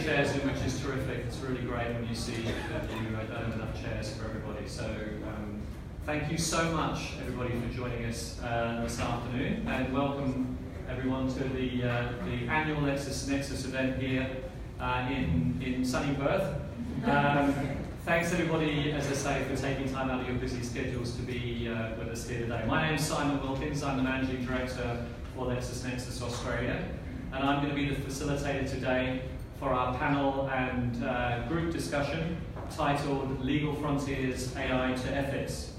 chairs in, which is terrific. It's really great when you see that you don't have enough chairs for everybody. So thank you so much, everybody, for joining us this afternoon, and welcome everyone to the annual Nexus event here in sunny Perth. Thanks everybody, as I say, for taking time out of your busy schedules to be with us here today. My name's Simon Wilkins. I'm the Managing Director for Nexus Australia, and I'm going to be the facilitator today for our panel and group discussion titled Legal Frontiers, AI to Ethics.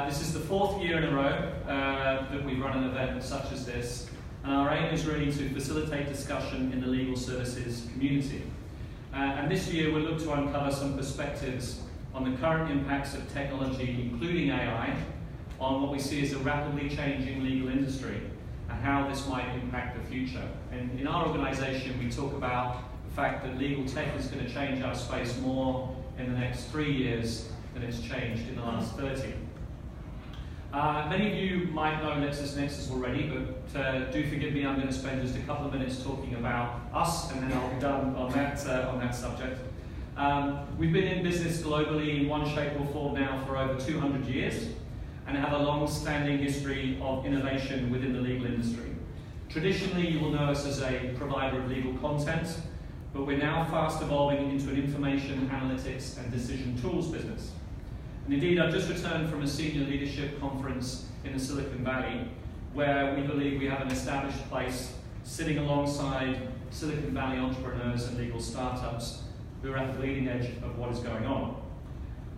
This is the 4th year in a row that we've run an event such as this, and our aim is really to facilitate discussion in the legal services community. And this year we'll look to uncover some perspectives on the current impacts of technology, including AI, on what we see as a rapidly changing legal industry and how this might impact the future. And in our organisation we talk about the fact that legal tech is going to change our space more in the next 3 years than it's changed in the last 30. Many of you might know Nexus already, but do forgive me, I'm going to spend just a couple of minutes talking about us, and then I'll be done on that subject. We've been in business globally in one shape or form now for over 200 years, and have a long-standing history of innovation within the legal industry. Traditionally, you will know us as a provider of legal content, but we're now fast evolving into an information, analytics, and decision tools business. And indeed, I've just returned from a senior leadership conference in the Silicon Valley, where we believe we have an established place sitting alongside Silicon Valley entrepreneurs and legal startups who are at the leading edge of what is going on.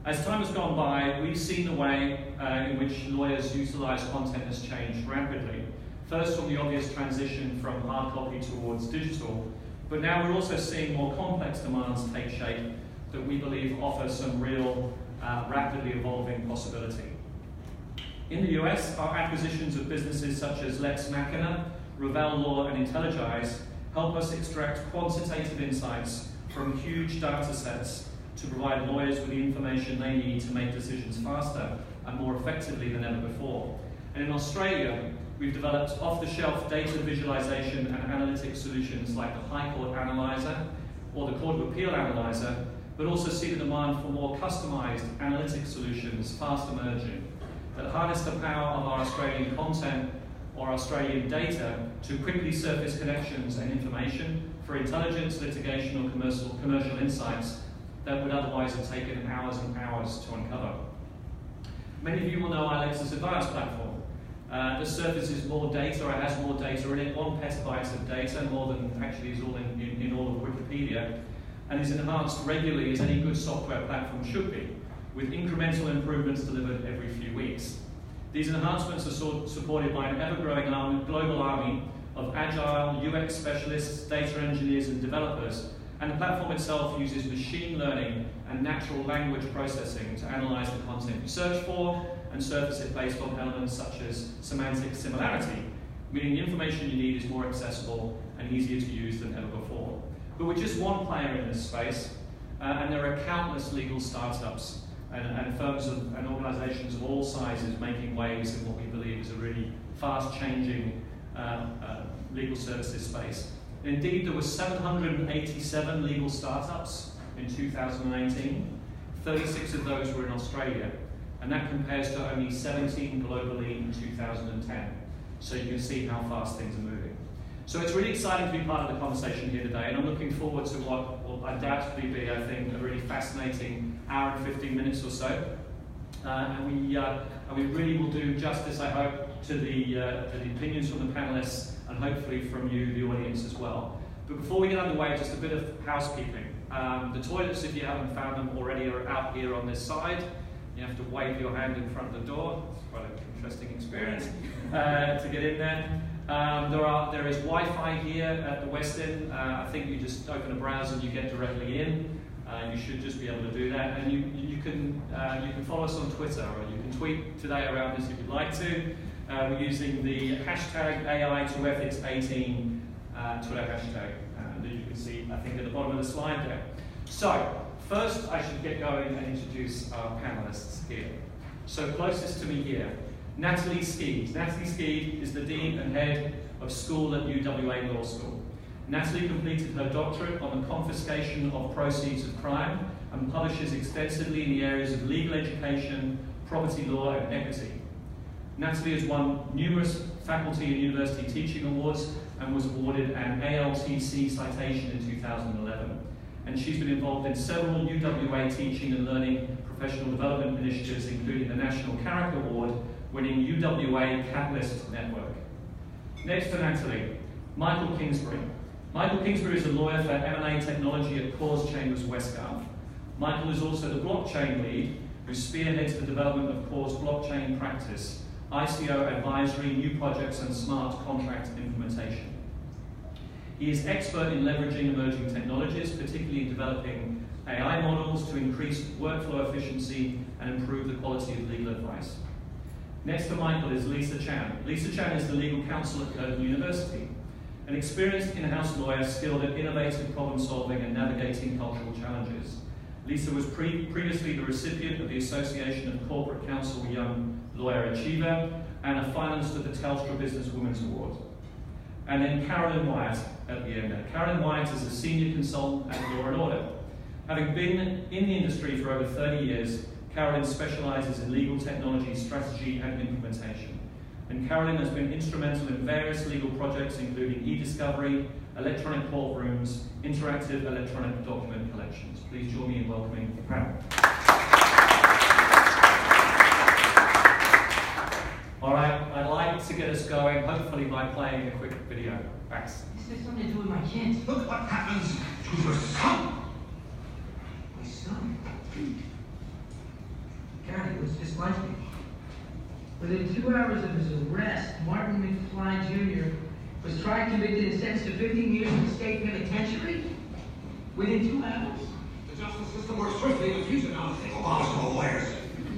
As time has gone by, we've seen the way in which lawyers utilize content has changed rapidly. First from the obvious transition from hard copy towards digital, but now we're also seeing more complex demands take shape that we believe offer some real rapidly evolving possibility. In the US, our acquisitions of businesses such as Lex Machina, Ravel Law, and IntelliGize help us extract quantitative insights from huge data sets to provide lawyers with the information they need to make decisions faster and more effectively than ever before. And in Australia, we've developed off-the-shelf data visualization and analytics solutions like the High Court Analyzer or the Court of Appeal Analyzer, but also see the demand for more customized analytic solutions fast emerging that harness the power of our Australian content or Australian data to quickly surface connections and information for intelligence, litigation, or commercial insights that would otherwise have taken hours and hours to uncover. Many of you will know our Lexis Advanced platform. The surfaces more data, or has more data in it, 1 petabyte of data, more than actually is all in all of Wikipedia, and is enhanced regularly as any good software platform should be, with incremental improvements delivered every few weeks. These enhancements are supported by an ever-growing global army of agile UX specialists, data engineers, and developers, and the platform itself uses machine learning and natural language processing to analyze the content you search for and surface it based on elements such as semantic similarity, meaning the information you need is more accessible and easier to use than ever before. But we're just one player in this space, and there are countless legal startups and firms and organizations of all sizes making waves in what we believe is a really fast-changing legal services space. Indeed, there were 787 legal startups in 2018. 36 of those were in Australia, and that compares to only 17 globally in 2010. So you can see how fast things are moving. So it's really exciting to be part of the conversation here today, and I'm looking forward to what will undoubtedly be, I think, a really fascinating hour and 15 minutes or so. And we really will do justice, I hope, to the opinions from the panelists and hopefully from you, the audience, as well. But before we get underway, just a bit of housekeeping. The toilets, if you haven't found them already, are out here on this side. You have to wave your hand in front of the door. It's quite an interesting experience to get in there. There is Wi-Fi here at the West End. I think you just open a browser and you get directly in. You should just be able to do that. And you can follow us on Twitter, or you can tweet today around this if you'd like to. We're using the hashtag AI2Ethics18 Twitter hashtag that you can see, I think, at the bottom of the slide there. So, first I should get going and introduce our panelists here. So closest to me here, Natalie Skead. Natalie Skead is the Dean and Head of School at UWA Law School. Natalie completed her doctorate on the confiscation of proceeds of crime and publishes extensively in the areas of legal education, property law, and equity. Natalie has won numerous faculty and university teaching awards and was awarded an ALTC citation in 2011. And she's been involved in several UWA teaching and learning professional development initiatives, including the National Carrick Award, winning UWA Catalyst Network. Next to Natalie, Michael Kingsbury. Michael Kingsbury is a lawyer for M&A technology at Cause Chambers Westgarth. Michael is also the blockchain lead who spearheads the development of Cause blockchain practice, ICO advisory, new projects, and smart contract implementation. He is expert in leveraging emerging technologies, particularly developing AI models to increase workflow efficiency and improve the quality of legal advice. Next to Michael is Lisa Chan. Lisa Chan is the legal counsel at Curtin University, an experienced in-house lawyer skilled at innovative problem solving and navigating cultural challenges. Lisa was previously the recipient of the Association of Corporate Counsel Young Lawyer Achiever and a finalist of the Telstra Business Women's Award. And then Carolyn Wyatt at the end there. Carolyn Wyatt is a senior consultant at Law & Order. Having been in the industry for over 30 years, Carolyn specialises in legal technology, strategy and implementation. And Carolyn has been instrumental in various legal projects including e-discovery, electronic courtrooms, interactive electronic document collections. Please join me in welcoming the panel. All right, I'd like to get us going, hopefully by playing a quick video. Thanks. This has something to do with my kids. Look what happens to your son. My son? God, he looks just like me. Within 2 hours of his arrest, Martin McFly Jr. was tried, convicted, and sentenced to 15 years in the state penitentiary? Within 2 hours? The justice system works swiftly with future nowadays. Impossible lawyers.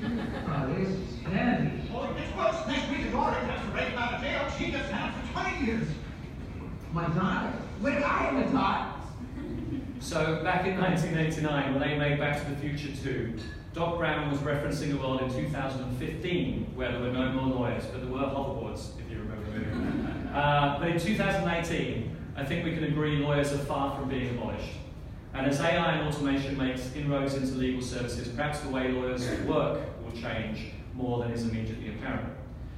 Oh, this is heavy. Oh, it gets worse. Next week, a daughter has to break out of jail. She gets down for 20 years. My daughter? Wait, I have a daughter. So back in 1989, when they made Back to the Future 2, Doc Brown was referencing a world in 2015 where there were no more lawyers, but there were hoverboards, if you remember the movie. But in 2018, I think we can agree lawyers are far from being abolished. And as AI and automation makes inroads into legal services, perhaps the way lawyers work will change more than is immediately apparent.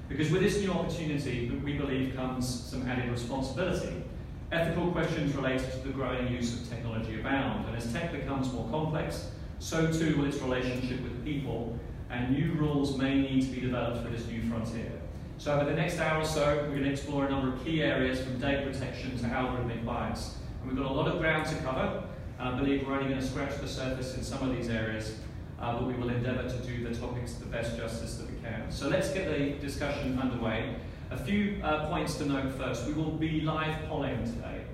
Because with this new opportunity, we believe comes some added responsibility. Ethical questions related to the growing use of technology abound, and as tech becomes more complex, so too will its relationship with people, and new rules may need to be developed for this new frontier. So over the next hour or so, we're going to explore a number of key areas from data protection to algorithmic bias. And we've got a lot of ground to cover. I believe we're only going to scratch the surface in some of these areas, but we will endeavour to do the topics the best justice that we can. So let's get the discussion underway. A few points to note first. We will be live polling today,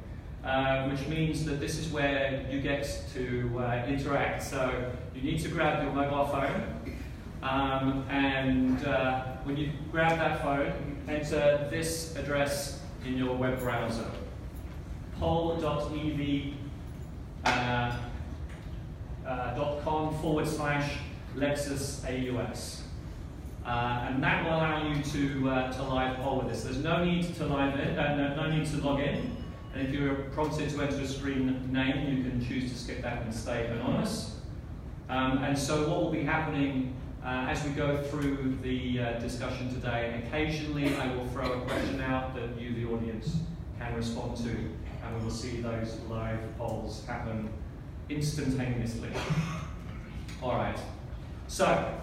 which means that this is where you get to interact. So you need to grab your mobile phone, and when you grab that phone, enter this address in your web browser, poll.ev.com/LexusAUS. And that will allow you to live poll with this. There's no need to no need to log in. And if you're prompted to enter a screen name, you can choose to skip that and stay anonymous. And so what will be happening as we go through the discussion today, occasionally I will throw a question out that you, the audience, can respond to, and we will see those live polls happen instantaneously. All right, so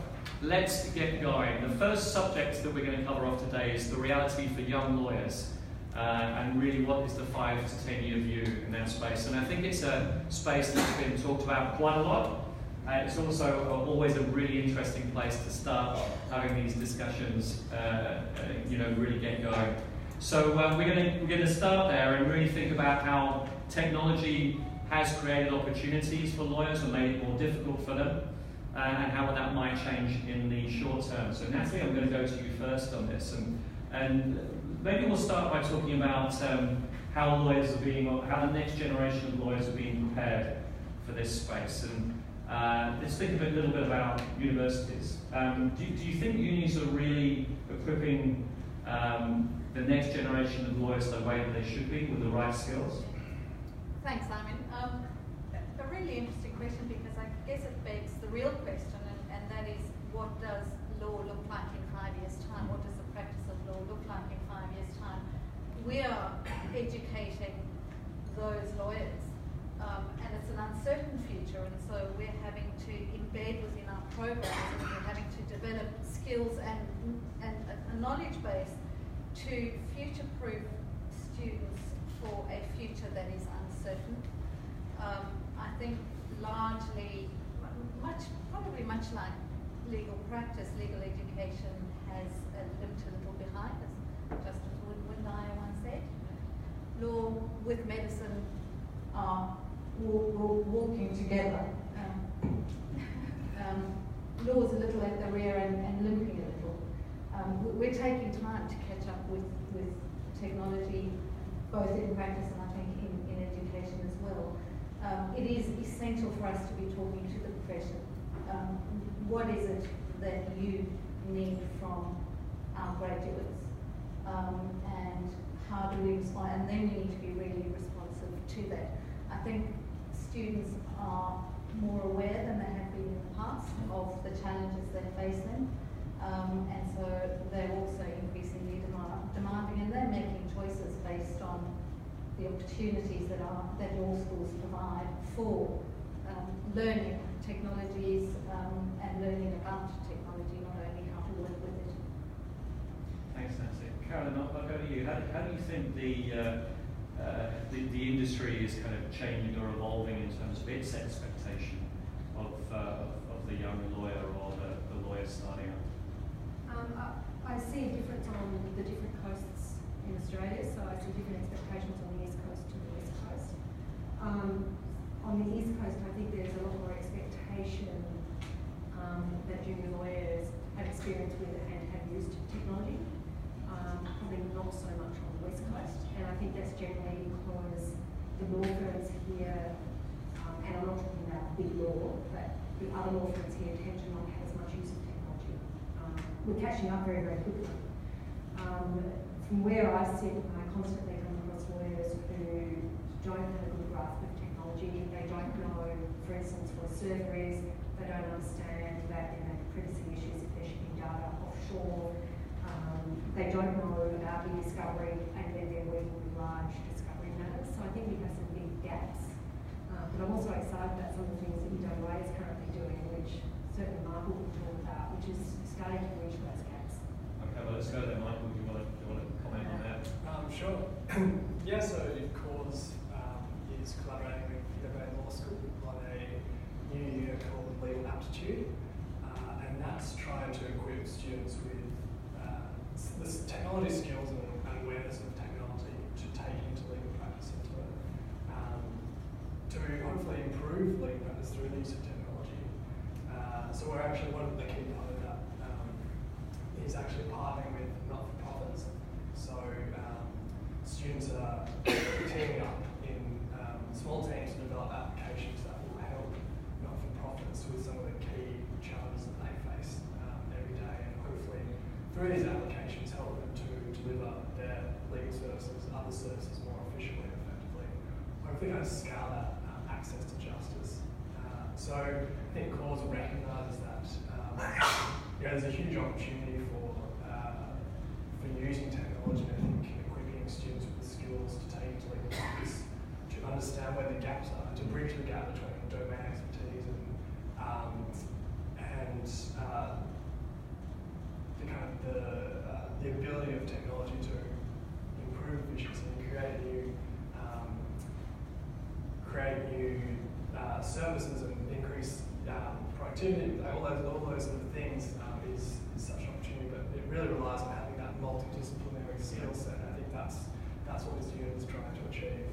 let's get going. The first subject that we're going to cover off today is the reality for young lawyers, and really what is the 5 to 10 year view in that space. And I think it's a space that's been talked about quite a lot. It's also always a really interesting place to start having these discussions, really get going. So we're going to start there and really think about how technology has created opportunities for lawyers and made it more difficult for them, and how that might change in the short term. So Natalie, I'm going to go to you first on this, and maybe we'll start by talking about how lawyers are being, or how the next generation of lawyers are being prepared for this space. And let's think a little bit about universities. Do you think unis are really equipping the next generation of lawyers the way that they should be, with the right skills? Thanks, Simon. A really interesting question, because I guess it begs the real question, and that is, what does law look like in 5 years' time? What does the practice of law look like in 5 years' time? We are educating those lawyers, and it's an uncertain future, and so we're having to embed within our programs, and we're having to develop skills and a knowledge base to future-proof students for a future that is uncertain. I think largely, probably much like legal practice, legal education has limped a little behind, as Justice Windmeyer once said. Law with medicine are walking together. Law is a little at the rear and limping a little. We're taking time to catch up with technology, both in practice and I think in education as well. It is essential for us to be talking to the profession. What is it that you need from our graduates? And how do we respond? And then we need to be really responsive to that. I think students are more aware than they have been in the past of the challenges that face them. And so they're also increasingly demanding, and they're making choices based on the opportunities that law schools provide for learning technologies and learning about technology, not only how to work with it. Thanks, Nancy. Carolyn, I'll go to you. How do you think the industry is kind of changing or evolving in terms of its expectation of the young lawyer or the lawyer starting up? I see a difference on the different coasts in Australia, so I see different expectations on the East Coast to the West Coast. On the East Coast, I think there's a lot more expectation that junior lawyers have experience with and have used technology, probably not so much on the West Coast, and I think that's generally because the law firms here, and I'm not talking about big law, but the other law firms here tend to not have as much use of technology. We're catching up very, very quickly. From where I sit, I constantly come across lawyers who don't have a good grasp of technology. They don't know, for instance, what a server is. They don't understand that there may be privacy issues if they're shipping data offshore. They don't know about e-discovery, and then they're working with large discovery matters. So I think we have some big gaps. But I'm also excited about some of the things that UWA is currently doing, which certainly Michael will talk about, which is starting to reach those gaps. Okay, well, let's go there, Michael. Do you want to comment on that? Sure. Yeah, so CORS is collaborating with UWA Law School on a new unit called Legal Aptitude, and that's trying to equip students with the technology skills and awareness of technology to take into legal practice and to hopefully improve legal practice through the use of technology. So we're actually, one of the key part of that is actually partnering with not-for-profits. So students are teaming up in small teams to develop applications that will help not-for-profits with some of the key challenges that they face every day, and hopefully through these applications help them to deliver their legal services, other services more efficiently and effectively. Hopefully kind of scale that access to justice. So I think CORS recognises that there's a huge opportunity for using technology, and I think equipping students with the skills to take into legal practice, to understand where the gaps are, to bridge the gap between domain expertise and the ability of technology to improve efficiency and create new services and increase productivity. All those sort of things is such an opportunity, but it really relies on having that multidisciplinary skill set. I think that's what this unit is trying to achieve.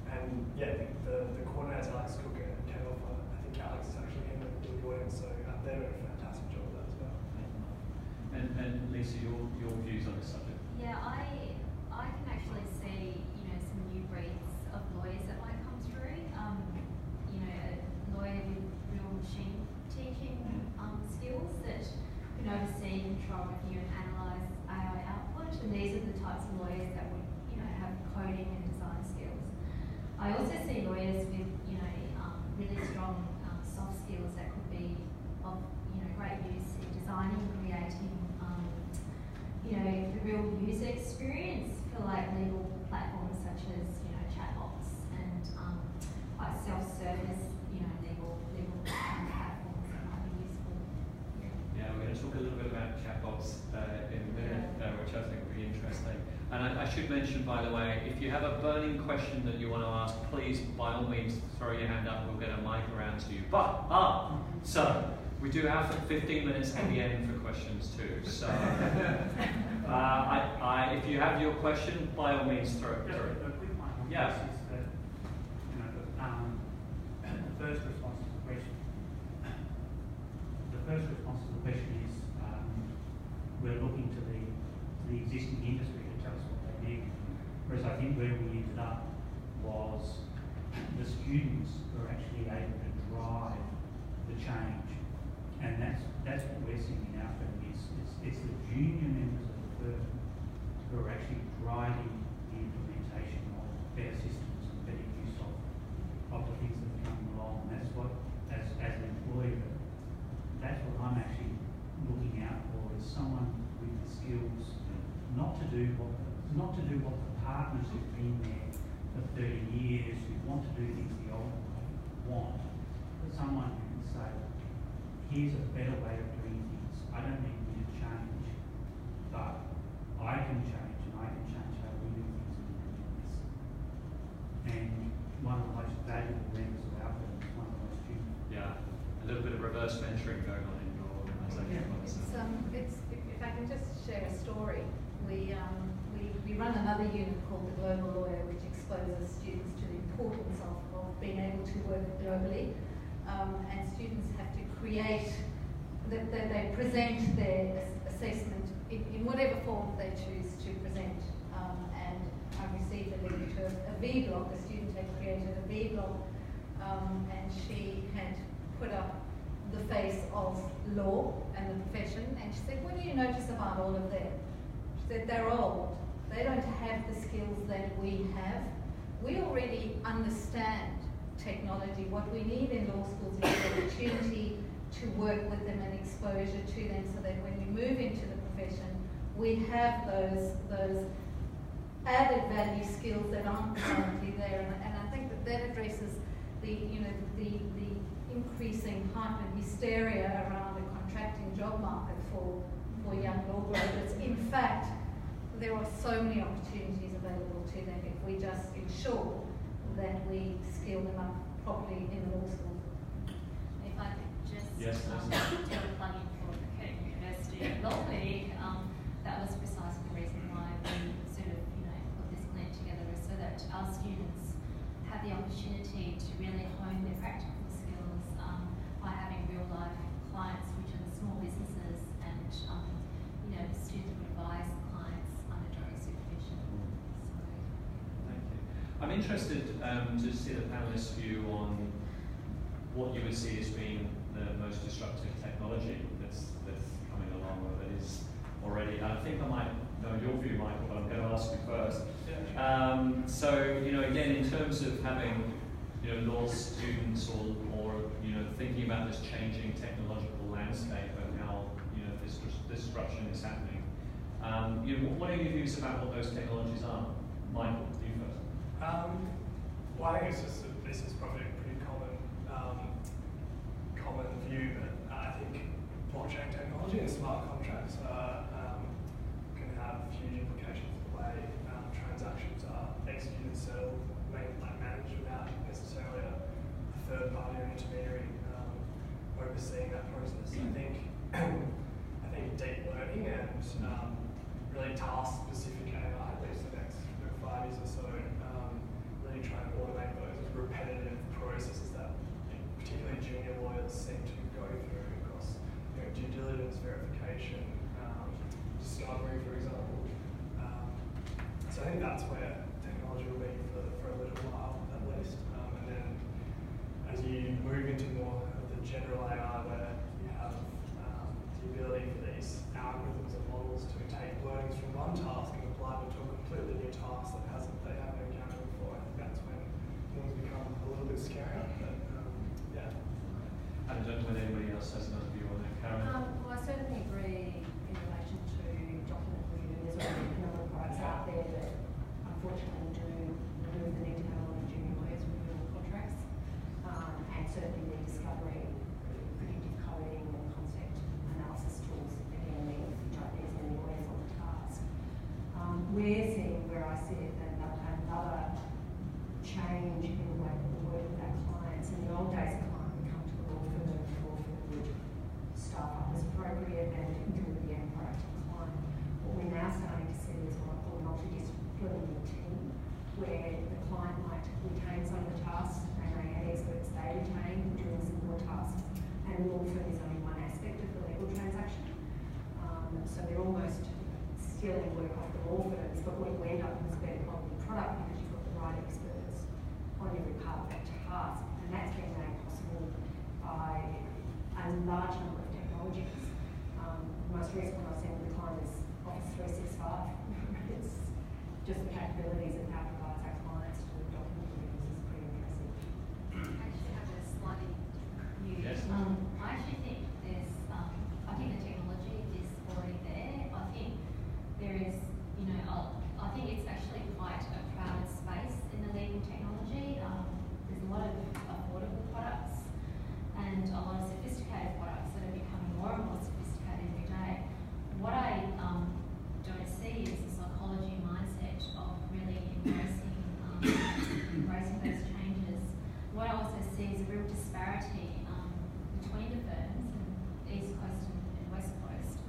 And yeah, the coordinators, Alex Cook and Ken Alpha, I think Alex is actually in the audience, so they're doing a fantastic job of that as well. And Lisa, your views on this subject? Yeah, I can actually see, some new breeds of lawyers that might come through. A lawyer with real machine teaching skills that can oversee, control, review, and analyse AI output. And these are the types of lawyers that would, have coding and design skills. I also creating, the real user experience for like legal platforms such as, chatbots and like self-service, legal platforms that might be useful. Yeah, we're going to talk a little bit about chatbots in a minute, which I think will be interesting. And I should mention, by the way, if you have a burning question that you want to ask, please, by all means, throw your hand up. We'll get a mic around to you. But, so we do have 15 minutes at the end for questions too. So, if you have your question, by all means, throw it. Just a quick one on Yeah. this is that, the first response to the question. The first response to the question is we're looking to the existing industry to tell us what they need. Whereas I think where we ended up was the students were actually able to drive the change, and that's what we're seeing in our firm is it's the junior members of the firm who are actually driving the implementation of better systems and better use of the things that are coming along. And that's what, as an employer, that's what I'm actually looking out for is someone with the skills not to do what the partners who've been there for 30 years who want to do things the old way want, but someone who can say, here's a better way of doing things. I don't need you to change, but I can change and I can change how we do things in the business. And one of the most valuable members of our firm is one of the most junior. Yeah, a little bit of reverse mentoring going on in your organisation. If I can just share a story, we run another unit called the Global Lawyer, which exposes students to the importance of being able to work globally. And students have to create, they present their assessment in whatever form they choose to present. And I received a link to a V-blog. The student had created a V-blog, and she had put up the face of law and the profession, and she said, what do you notice about all of them? She said, they're old. They don't have the skills that we have. We already understand technology. What we need in law schools is the opportunity to work with them and exposure to them so that when we move into the profession, we have those added value skills that aren't currently there. And I think that addresses the increasing hype and hysteria around the contracting job market for young law graduates. In fact, there are so many opportunities available to them if we just ensure that we skill them up properly in the law school. If I could just Yes, do a plug-in for the Curtin University Law League, that was precisely the reason why we sort of, put this plan together, is so that our students have the opportunity to really hone their practical skills by having real-life clients, which are the small businesses, and the students would advise clients under direct supervision. Thank you. I'm interested to see the panelists' view on what you would see as being the most disruptive technology that's coming along, or that is already. I think I might know your view, Michael, but I'm going to ask you first. So, again, in terms of having, law students or thinking about this changing technological landscape and how, this disruption is happening, what are your views about what those technologies are? Michael, you first. Well, I think it's just that this is probably a pretty common view, but I think blockchain technology and smart contracts can have huge implications for the way transactions are executed, settled, managed without necessarily a third party or intermediary overseeing that process. I think deep learning and really task-specific AI, at least the next 5 years or so, really trying to automate those repetitive processes that particularly junior lawyers seem to go through across due diligence, verification, discovery, for example. So I think that's where technology will be for a little while at least. And then as you move into more of the general AI, where you have the ability for these algorithms and models to take learnings from one task and apply them to a completely new task that they haven't encountered before. I think that's when things become a little bit scarier. But yeah. I don't know whether anybody else has another view on that, Karen. Well, I certainly agree stealing work off the law firms, but what you end up with is a better quality product because you've got the right experts on every part of that task. And that's been made possible by a large number of technologies. The most recent one I've seen with the client is Office 365. It's just the capabilities that that provides our clients to document reviews is pretty impressive. I actually have a slightly different view. Yes. I actually think there's, I think the technology is already there. I think there is, you know, I think it's actually quite a crowded space in the legal technology. There's a lot of affordable products and a lot of sophisticated products that are becoming more and more sophisticated every day. What I don't see is the psychology mindset of really embracing those changes. What I also see is a real disparity between the firms, East Coast and West Coast,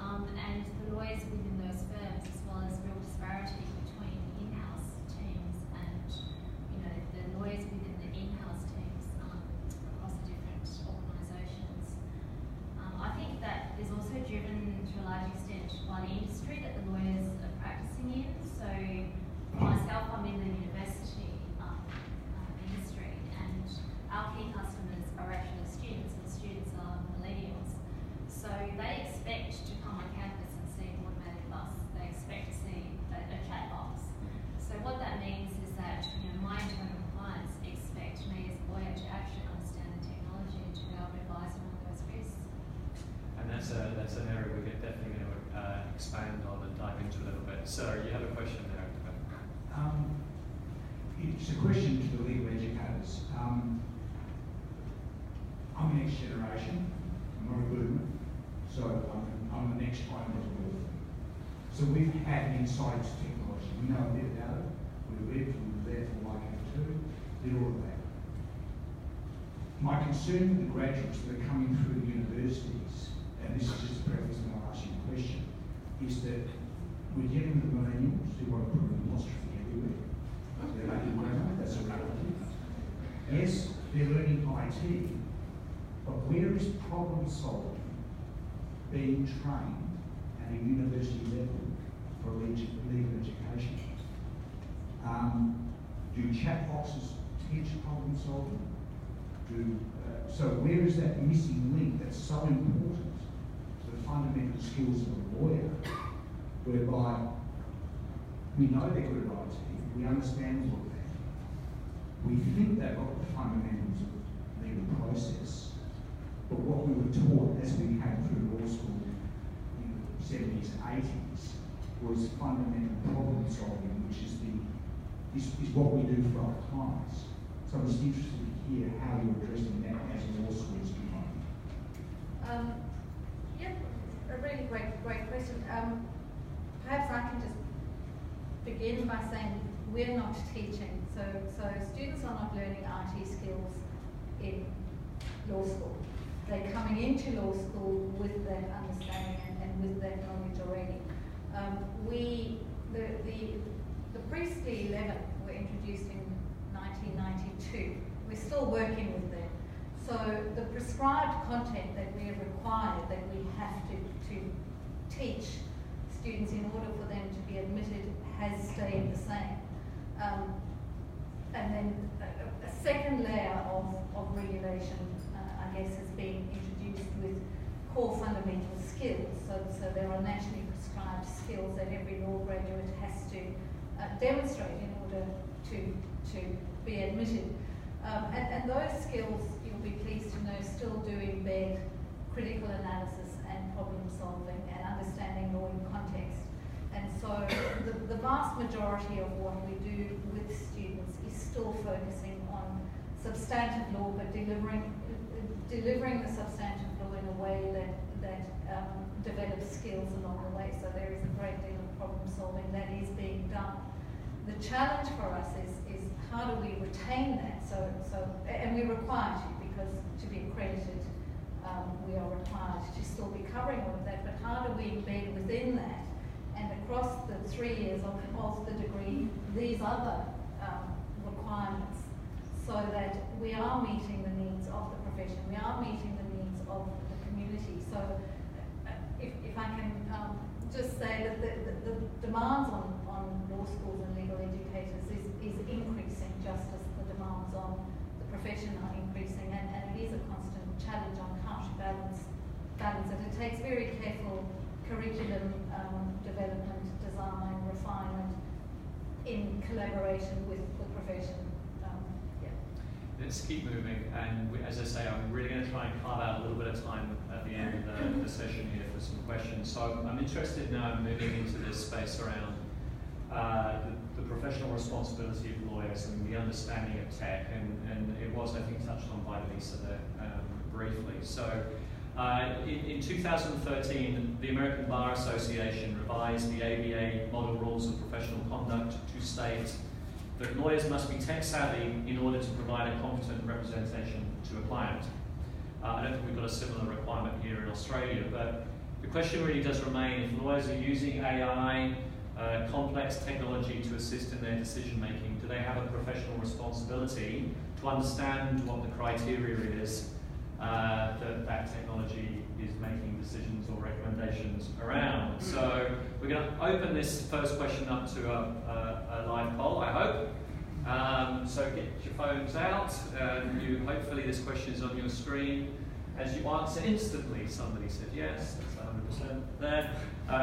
and the lawyers within those firms, as well as real disparity between in-house teams and, you know, the lawyers within the in-house teams across the different organisations. I think that is also driven to a large extent by the industry that the lawyers are practicing in. So myself, I'm in the university industry, and our key customers are actually students, and students are millennials. So they expect to come on campus and see an automated bus. They expect to see a chat box. So what that means is that, you know, my internal clients expect me as a lawyer to actually understand the technology and to be able to advise them on those risks. And that's an area we're definitely going to expand on and dive into a little bit. So you have a question there. It's a question to the legal educators. I'm the next generation. I'm not a boomer, so I'm the next kind of law. So we've had insight to technology. We know a bit about it. We lived, we were there for like too. Did all of that. My concern with the graduates that are coming through the universities, and this is just a preface and I'll ask you a question, is that we're getting the millennials who want to put an apostrophe everywhere. They're making grammar, that's a reality. Yes, they're learning IT, but where is problem solving being trained at a university level for legal education? Do chat boxes teach problem solving? So where is that missing link that's so important to the fundamental skills of a lawyer, whereby we know they're good at IT, we understand all of that, we think they've got the fundamentals of legal process, but what we were taught as we came through law school in the 70s and 80s was fundamental problem solving, which is what we do for our clients. So I'm just interested to hear how you're addressing that as law schools defined. Yeah, a really great question. Perhaps I can just begin by saying we're not teaching. So students are not learning IT skills in law school. They're coming into law school with that understanding and with that knowledge already. The Priestley 11 were introduced in 1992. We're still working with them. So the prescribed content that we are required, that we have to teach students in order for them to be admitted, has stayed the same. And then a second layer of regulation, I guess, has been introduced with core fundamental skills. So there are nationally prescribed skills that every law graduate has to demonstrate in order to be admitted. And those skills, you'll be pleased to know, still do embed critical analysis and problem solving and understanding law in context. And so the vast majority of what we do with students is still focusing on substantive law, but delivering the substantive law in a way that develops skills along the way. So there is a great deal of problem solving that is being done. The challenge for us is how do we retain that? And we're required to, because to be accredited, we are required to still be covering all of that. But how do we embed within that and across the 3 years of the degree these other requirements, so that we are meeting the needs of the profession, we are meeting the needs of the community. So if I can just say that the demands on law schools and legal educators is increasing just as the demands on the profession are increasing, and it is a constant challenge on how to balance it. It takes very careful curriculum development, design, refinement in collaboration with the profession. Let's keep moving, and as I say, I'm really going to try and carve out a little bit of time at the end of the session here for some questions. So I'm interested now in moving into this space around the professional responsibility of lawyers and the understanding of tech, and it was, I think, touched on by Lisa there briefly. So in 2013, the American Bar Association revised the ABA Model Rules of Professional Conduct to state that lawyers must be tech savvy in order to provide a competent representation to a client. I don't think we've got a similar requirement here in Australia, but the question really does remain, if lawyers are using AI, complex technology to assist in their decision making, do they have a professional responsibility to understand what the criteria is that technology is making decisions or recommendations around? So we're going to open this first question up to a live poll, I hope. So get your phones out. Hopefully this question is on your screen. As you answer instantly, somebody said yes, that's 100% there.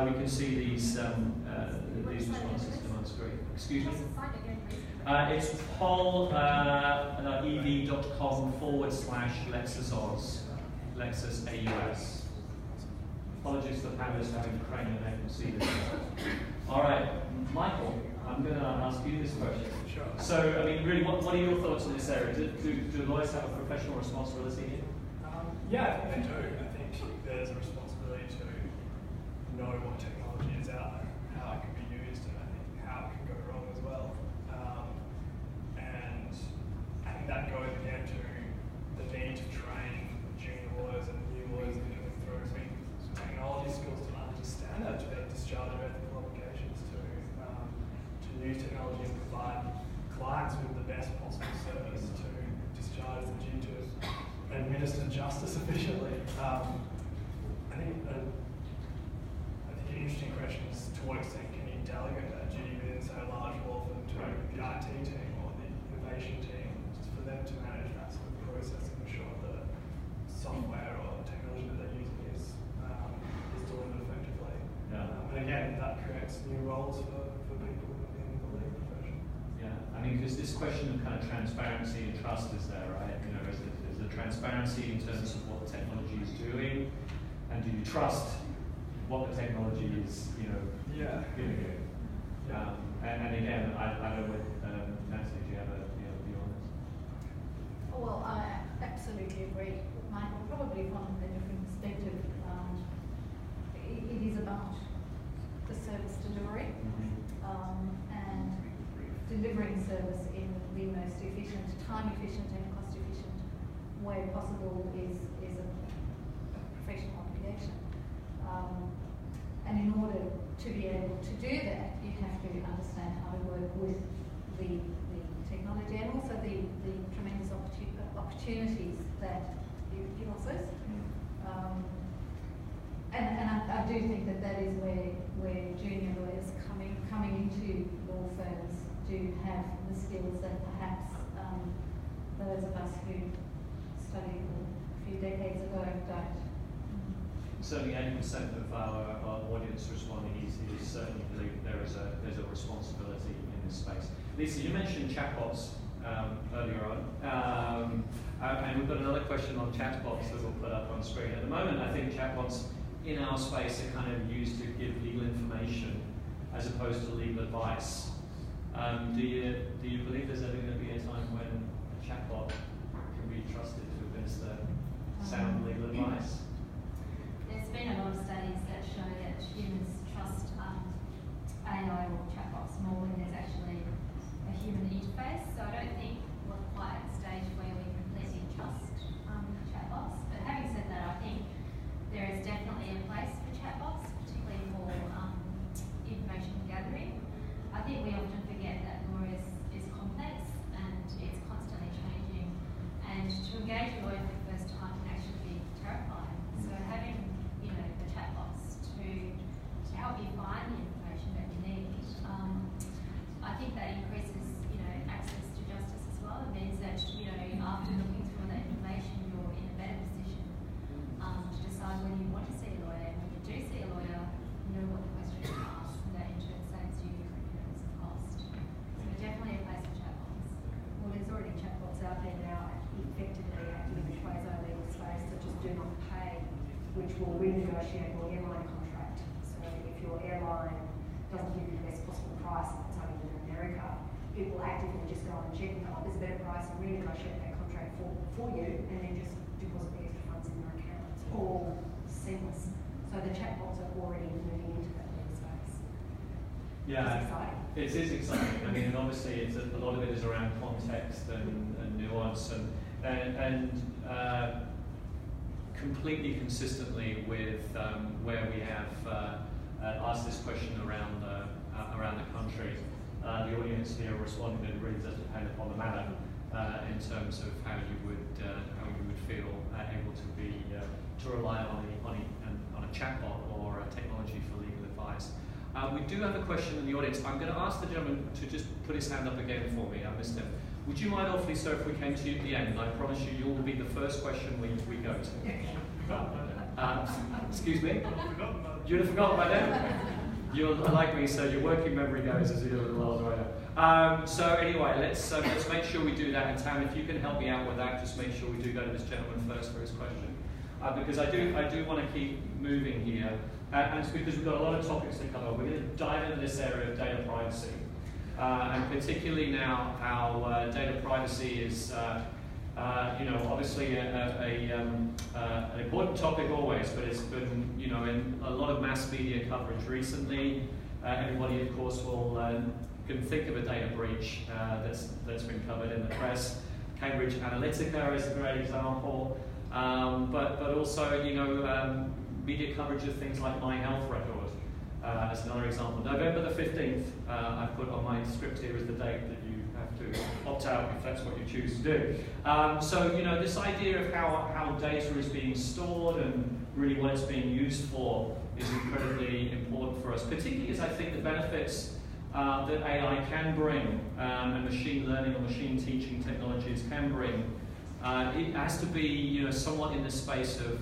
We can see these responses come on screen. Excuse me? It's poll.ev.com/LexusAus, Lexus AUS. Apologies to the panelists having to crane their neck and see this. All right, Michael, I'm going to ask you this question. Sure. So, I mean, really, what are your thoughts in this area? Do lawyers have a professional responsibility here? Yeah, I think they do. I think there's a responsibility to know what technology is out there, how it can be used, and I think how it can go wrong as well. And I think that goes again to the need to train junior lawyers and new lawyers that are coming through some technology skills to understand that, to be discharge of ethical obligations, to use technology and provide clients with the best possible service, to discharge the duty to administer justice efficiently. I think an interesting question is, to what extent can you delegate that duty within, say, a large law firm to the IT team or the innovation team, just for them to manage that sort of process and ensure the software or technology that they're using is delivered effectively. And again, that creates new roles for people in the legal profession. Yeah, I mean, because this question of kind of transparency and trust is there, right? You know, is the transparency in terms of what the technology is doing, and do you trust what the technology is, giving you? And again, I know with Natalie, do you have a view on this? Well, I absolutely agree with Michael, probably from a different perspective. It is about the service delivery, and delivering service in the most efficient, time-efficient and cost-efficient way possible is a professional obligation. And in order to be able to do that, you have to understand how to work with the technology and also the tremendous opportunities that it offers. And I do think that is where junior lawyers coming into law firms do have the skills that perhaps those of us who studied a few decades ago don't. Certainly 80% of our audience responding is certainly believe there's a responsibility in this space. Lisa, you mentioned chatbots earlier on, and we've got another question on chatbots that we'll put up on screen. At the moment, I think chatbots in our space are kind of used to give legal information as opposed to legal advice. Do you believe there's ever going to be a time when a chatbot can be trusted to administer sound legal advice? There's been a lot of studies that show that humans trust AI or chatbots more when there's actually a human interface. So I don't think we're quite at the stage where we completely trust chatbots. But having said that, I think there is definitely a place for chatbots, particularly for information gathering. I think we often forget that law is complex and it's constantly changing. And to engage a lawyer for the first time can actually be terrifying. So having, the chatbots help you find the information that you need. I think that increases, access to justice as well. It means that, after looking through that information, you're in a better position to decide whether you want to see a lawyer. And when you do see a lawyer, you know what the questions to ask, and that in turn saves you some cost. So definitely a place for chatbots. Well, there's already chatbots out there now effectively acting in the quasi-legal space, such as Do Not Pay, which will renegotiate your airline contract. So if your airline doesn't give you the best possible price, if it's only in America, it will actively just go and check, there's a better price, and renegotiate that contract for you, and then just deposit the extra funds in your account. It's all seamless. So the chatbots are already moving into that legal space. Yeah, it's exciting. It is exciting. I mean, and obviously, a lot of it is around context and nuance, and completely consistently with where we have asked this question around the country. The audience here responded, it really does depend upon the matter in terms of how you would feel able to rely on a chatbot or a technology for legal advice. We do have a question in the audience. I'm going to ask the gentleman to just put his hand up again for me. I missed him. Would you mind awfully, sir, if we came to you at the end? And I promise you will be the first question we go to. Excuse me? You'd have forgotten by then? You're like me, so your working memory goes as you're a little older. So anyway, let's make sure we do that. And Tam, if you can help me out with that, just make sure we do go to this gentleman first for his question, because I do want to keep moving here, and it's because we've got a lot of topics to cover. We're going to dive into this area of data privacy, and particularly now how data privacy is. Obviously an important topic always, but it's been, in a lot of mass media coverage recently. Everybody, of course, can think of a data breach that's been covered in the press. Cambridge Analytica is a great example, but also, media coverage of things like My Health Record as another example. November the 15th, I've put on my script here as the date that you have to opt out if that's what you choose to do. So, this idea of how data is being stored and really what it's being used for is incredibly important for us, particularly as I think the benefits that AI can bring and machine learning or machine teaching technologies can bring. It has to be, somewhat in the space of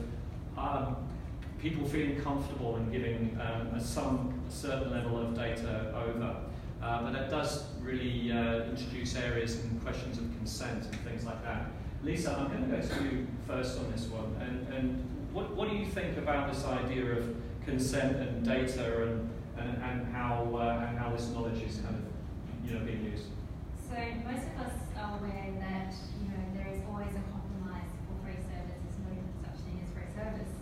people feeling comfortable and giving a certain level of data over. But that does really introduce areas and questions of consent and things like that. Lisa, I'm going to go to you first on this one. And what do you think about this idea of consent and data and how this knowledge is kind of being used? So most of us are aware that there is always a compromise for free service. There's no such thing as free service.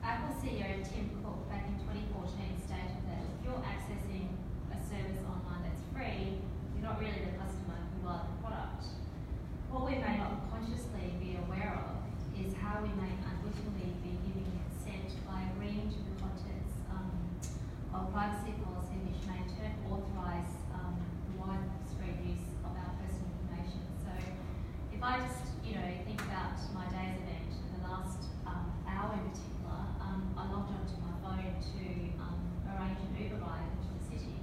Apple CEO Tim Cook back in 2014 stated that if you're accessing a service online that's free, you're not really the customer, you are the product. What we may not consciously be aware of is how we may unwittingly be giving consent by agreeing to the contents of privacy policy, which may in turn authorise widespread use of our personal information. So if I just think about my day's event, the last hour in particular, I logged onto my phone to arrange an Uber ride into the city.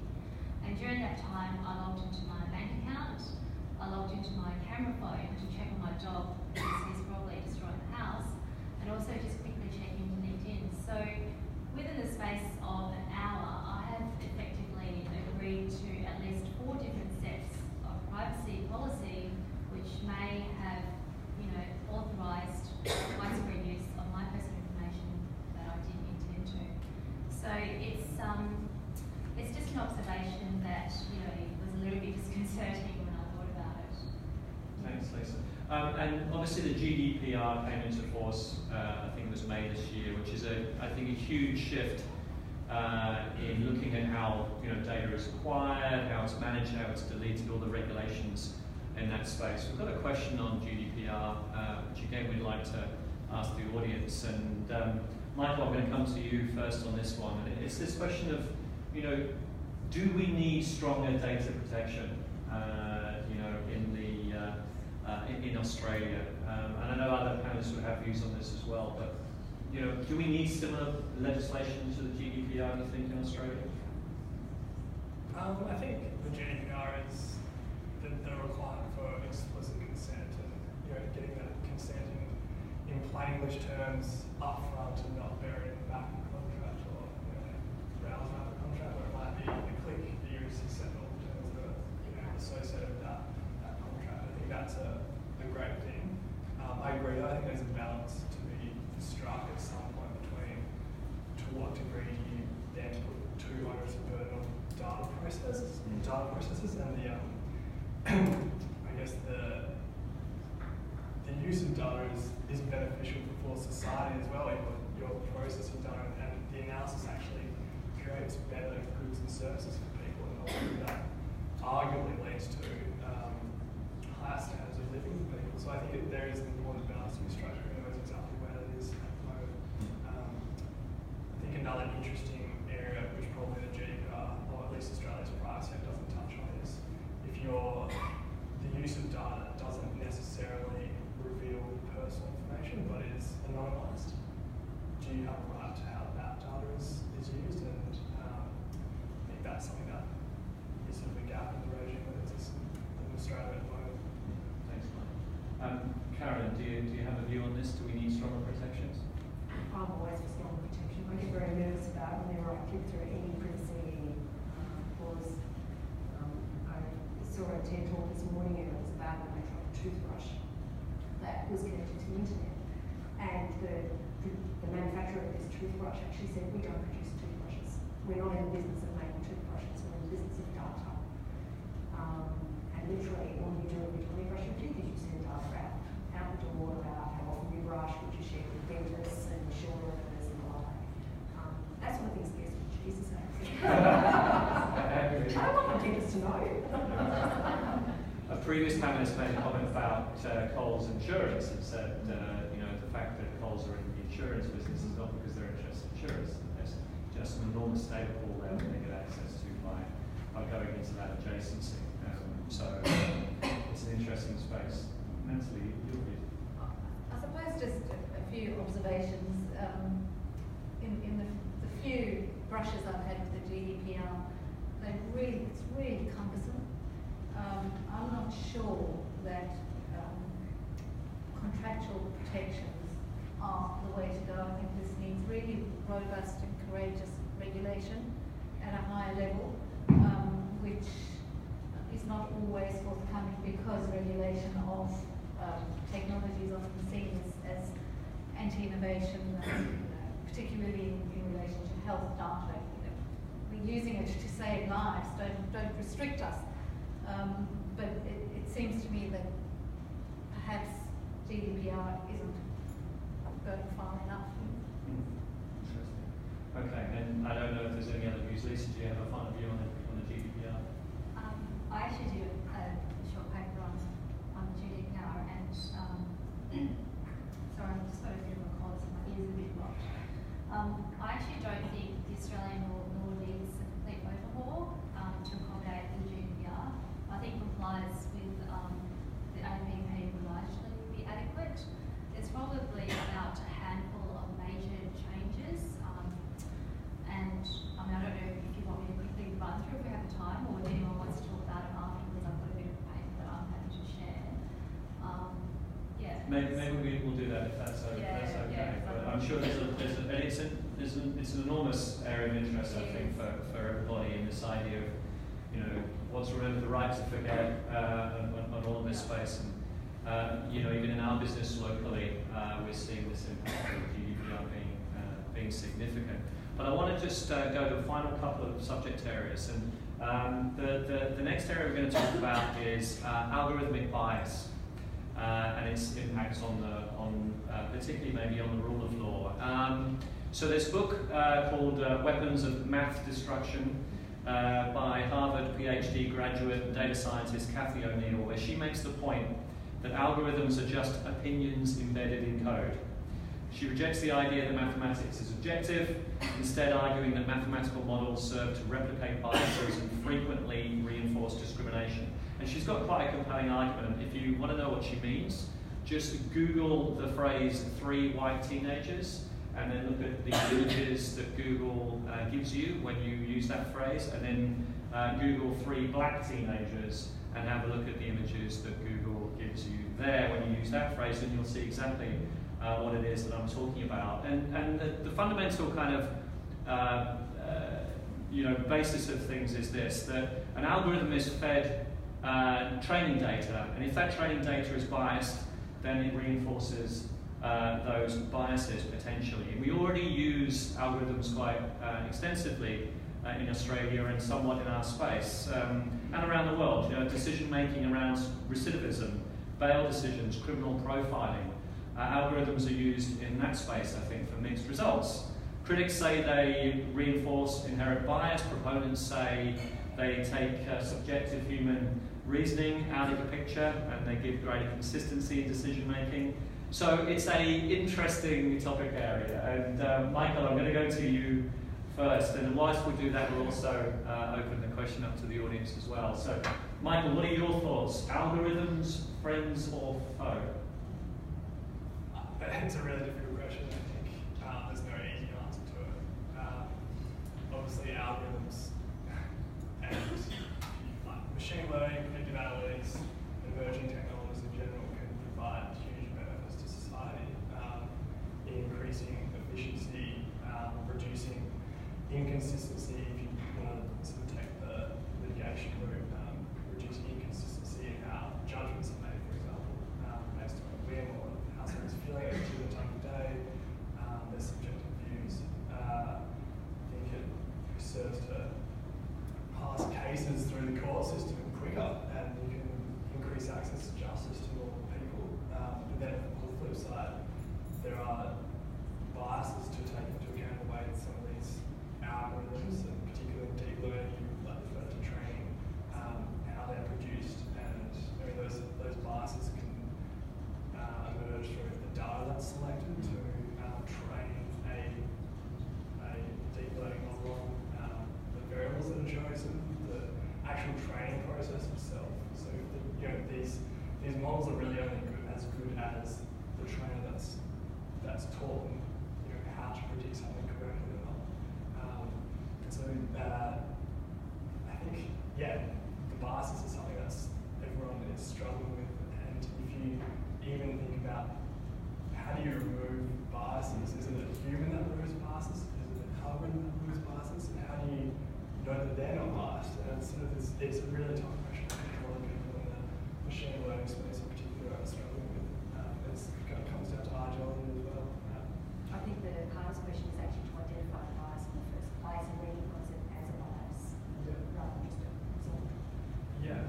And during that time, I logged into my bank account, I logged into my camera phone to check on my dog because he's probably destroying the house, and also just quickly checking LinkedIn. So within the space of an hour, I have effectively agreed to at least 4 different sets of privacy policy, which may have, authorised widespread use of my personal information that I didn't intend to. So it's just an observation that was a little bit disconcerting when I thought about it. Thanks, Lisa. And obviously the GDPR came into force, I think it was May this year, which is I think a huge shift in looking at how data is acquired, how it's managed, how it's deleted, all the regulations in that space. We've got a question on GDPR, which again we'd like to ask the audience. And Michael, I'm going to come to you first on this one. And it's this question of, do we need stronger data protection, in Australia? And I know other panelists would have views on this as well, but do we need similar legislation to the GDPR, do you think, in Australia? I think the GDPR is the requirement for explicit consent and getting that consent in plain English terms up front and not buried in the back of the contract or browse out the contract, where it might be a click that you accept all the terms that are associated with that contract. I think that's a great thing. I agree. I think there's a balance to be struck at some point between to what degree you then put too onerous a burden on data processes and the I guess the use of data is beneficial for society as well. Your process of data and the analysis actually creates better goods and services for people, and ultimately that arguably leads to higher standards of living for people. So I think there is an important balance to be struck. Who knows exactly where that is at the moment. I think another interesting area, which probably the GDPR, or at least Australia's Privacy Act doesn't touch on, is if the use of data doesn't necessarily reveal personal information, but is anonymised. Do you have a right to how that data is used? And I think that's something that is sort of a gap in the regime that exists in Australia at the moment. Thanks, Mike. Carolyn, do you have a view on this? Do we need stronger protections? I'm always for stronger protection. I get very nervous about whenever I click through any privacy clause. I saw a TED talk this morning and it was about an electronic toothbrush that was connected to the internet. And the manufacturer of this toothbrush actually said, we don't produce toothbrushes. We're not in the business of making toothbrushes, we're in the business of data. And literally, all you do every time you brush your teeth is you send data out the door about how often you brush, what you share with dentists and your shoulders and the like. That sort of thing scares me, Jesus. I don't want my dentist to know. A previous panelist made a comment about Coles insurance and said, the fact that Coles are in the insurance business is not because they're interested in insurance. There's just an enormous data pool there that they get access to by going into that adjacency. So it's an interesting space. Natalie, your view? I suppose just a few observations. In the few brushes I've had with the GDPR, it's really cumbersome. I'm not sure that contractual protections are the way to go. I think this needs really robust and courageous regulation at a higher level, which is not always forthcoming because regulation of technology is often seen as anti-innovation, particularly in relation to health data. We're using it to save lives, don't restrict us. But it seems to me that perhaps GDPR isn't going far enough. Interesting. Okay, and I don't know if there's any other views. Lisa, do you have a final view on the GDPR? I actually do a short paper on GDPR, and sorry, I've just got a bit of a cold, so my ears are a bit blocked. I actually don't think the Australian law needs a complete overhaul to accommodate the GDPR. I think compliance with the APP would largely be adequate. There's probably about a handful of major changes, and I don't know if you want me to quickly run through if we have time, or if anyone wants to talk about it afterwards. I've got a bit of a paper that I'm happy to share. Maybe we'll do that if that's okay. Yeah, but I'm sure it's an enormous area of interest, I think, for everybody in this idea of what's remembered, the right to forget, and all of this space. And even in our business locally, we're seeing this impact of GDPR being significant. But I want to just go to the final couple of subject areas. And the next area we're going to talk about is algorithmic bias and its impacts on particularly maybe on the rule of law. So there's a book called Weapons of Math Destruction by Harvard PhD graduate and data scientist Cathy O'Neill, where she makes the point that algorithms are just opinions embedded in code. She rejects the idea that mathematics is objective, instead arguing that mathematical models serve to replicate biases and frequently reinforce discrimination. And she's got quite a compelling argument. If you want to know what she means, just Google the phrase 3 white teenagers, and then look at the images that Google gives you when you use that phrase, and then Google 3 black teenagers and have a look at the images that Google gives you there when you use that phrase, and you'll see exactly what it is that I'm talking about. And the fundamental kind of basis of things is this, that an algorithm is fed training data, and if that training data is biased, then it reinforces those biases potentially. We already use algorithms quite extensively in Australia and somewhat in our space and around the world. Decision making around recidivism, bail decisions, criminal profiling. Algorithms are used in that space, I think, for mixed results. Critics say they reinforce inherent bias. Proponents say they take subjective human reasoning out of the picture and they give greater consistency in decision making. So it's an interesting topic area. And Michael, I'm going to go to you first. And whilst we do that, we'll also open the question up to the audience as well. So, Michael, what are your thoughts? Algorithms, friends or foe? It's a really difficult question. I think there's no easy answer to it. Obviously, algorithms and machine learning, predictive analytics, emerging technologies in general can provide huge benefits to society in increasing efficiency, reducing inconsistency. If you want to sort of take the litigation route, reducing inconsistency in how judgments are made, for example, based on whim or how someone's feeling at a particular time of day, their subjective views. I think it serves to pass cases through the court system quicker, and you can increase access to justice to more people. But then on the flip side, there are biases to take into account the way that some of these algorithms, and particularly deep learning, like refer to training, how they're produced, and I mean those biases can emerge through the data that's selected to train a deep learning model on the variables that are chosen, the actual training process itself. So these models are really only as good as the trainer that's taught them how to predict something correctly or not. So I think the biases are something that's everyone is struggling with, and if you even think about how do you remove biases, is it a human that removes biases? Is it an algorithm that removes biases? And how do you know that they're not biased? And it's a really tough question. I think a lot of people in the machine learning space in particular are struggling with. It kind of comes down to agility as well. I think the hardest question is actually to identify the bias in the first place and recognize it as a bias, rather than just a result. Yeah,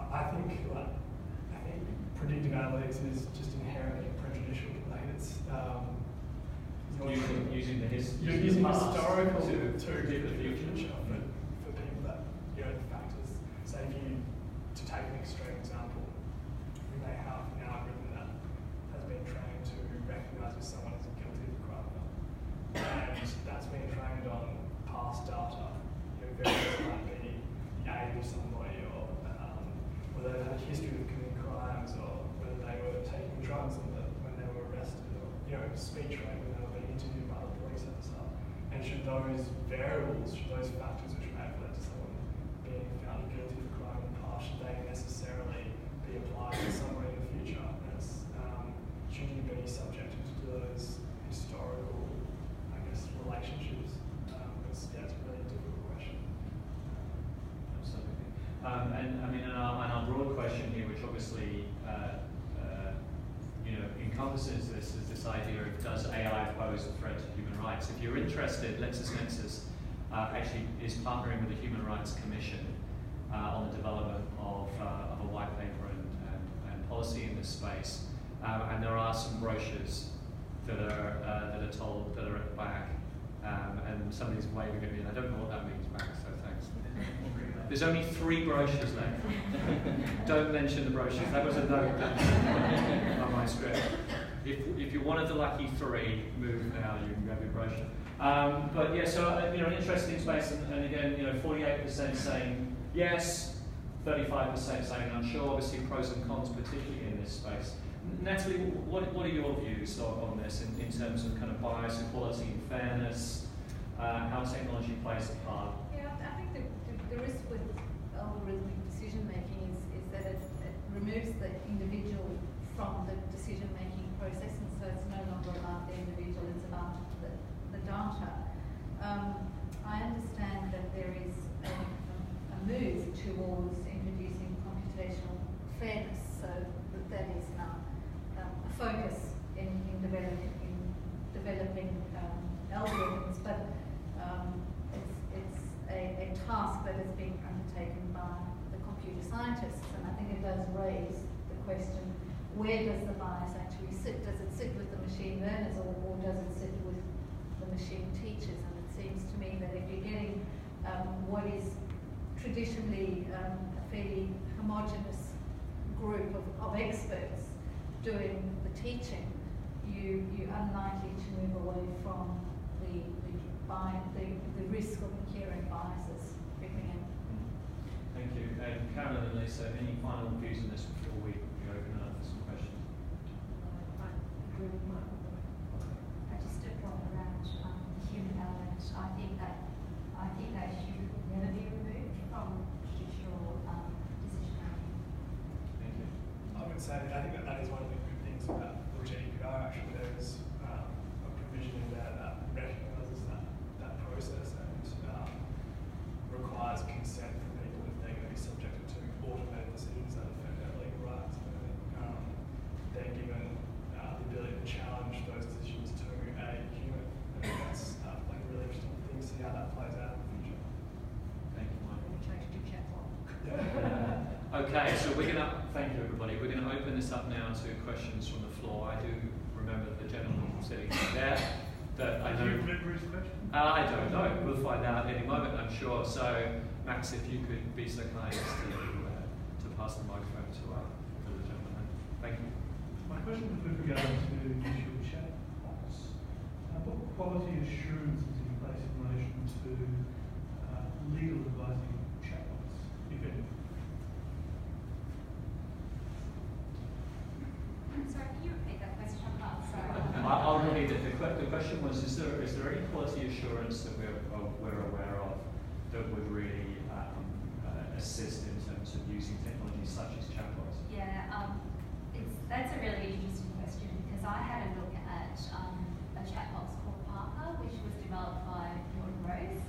I think predictive analytics is just inherently prejudicial. Like it's using the using historical to predict the future for people that the factors. Say to take an extreme example, we may have an algorithm that has been trained to recognise if someone is guilty of a crime or not, and that's been trained on past data. Variables might be the age of somebody, or whether they've had a history of committing crimes, or whether they were taking drugs when they were arrested, or speech rate when they were being interviewed by the police officer. And should those variables, should those factors which may have led to someone being found guilty of a crime in the past, should they necessarily be applied in some way in the future? Should you be subjected to those historical, relationships? It's a really difficult question. Absolutely. And our broad question here, which obviously encompasses this idea of does AI pose a threat to human rights? If you're interested, LexisNexis actually is partnering with the Human Rights Commission on the development of a white paper and policy in this space. And there are some brochures that are at the back, and somebody's waving at me, and I don't know what that means back, so thanks. There's only 3 brochures left. Don't mention the brochures. That was a note on my script. If you're one of the lucky 3, move now. You can grab your brochure. But yeah, so an interesting space, and again, 48% saying yes, 35% saying unsure. Obviously, pros and cons, particularly in this space. Natalie, what are your views on this in terms of kind of bias, equality, and fairness, how technology plays a part? Yeah, I think the risk with algorithmic decision making is that it removes the individual from the decision making process, and so it's no longer about the individual, it's about the data. I understand that there is a move towards introducing computational fairness, so that is now a focus in developing algorithms, but it's a task that is being undertaken by the computer scientists, and I think it does raise the question, where does the bias actually sit? Does it sit with the machine learners, or does it sit with the machine teachers? And it seems to me that if you're getting what is traditionally a fairly homogenous group of experts doing the teaching, you're unlikely to move away from the risk of inherent biases creeping in. Thank you. Carolyn and Lisa, any final views on this before we open up for some questions? I agree with Michael. Just a point around the human element. I think that should never be removed from traditional decision making. Thank you. I would say I think that is one of the good things about the GDPR. Actually, there is a provision in there that recognises that process and requires consent from people if they're going to be subjected to automated decisions that affect their legal rights. They're given the ability to challenge those decisions to a human. And that's like a really interesting thing to see how that plays out in the future. Thank you, Michael. Change to chatbot. Okay, so thank you everybody. We're going to open this up now to questions from the floor. I do remember the gentleman sitting there that I know. Do you remember his question? I don't know. We'll find out any moment, I'm sure. So, Max, if you could be so kind as to pass the microphone to the gentleman. Thank you. My question was with regard to the issue of chatbots. What quality assurance is in place in relation to legal advising chatbots, if any? Sorry, can you repeat that question? I'll repeat it. The question was, is there any quality assurance that we're aware of that would really assist in terms of using technologies such as chatbots? Yeah, that's a really interesting question, because I had a look at a chatbox called Parker, which was developed by Norton Rose,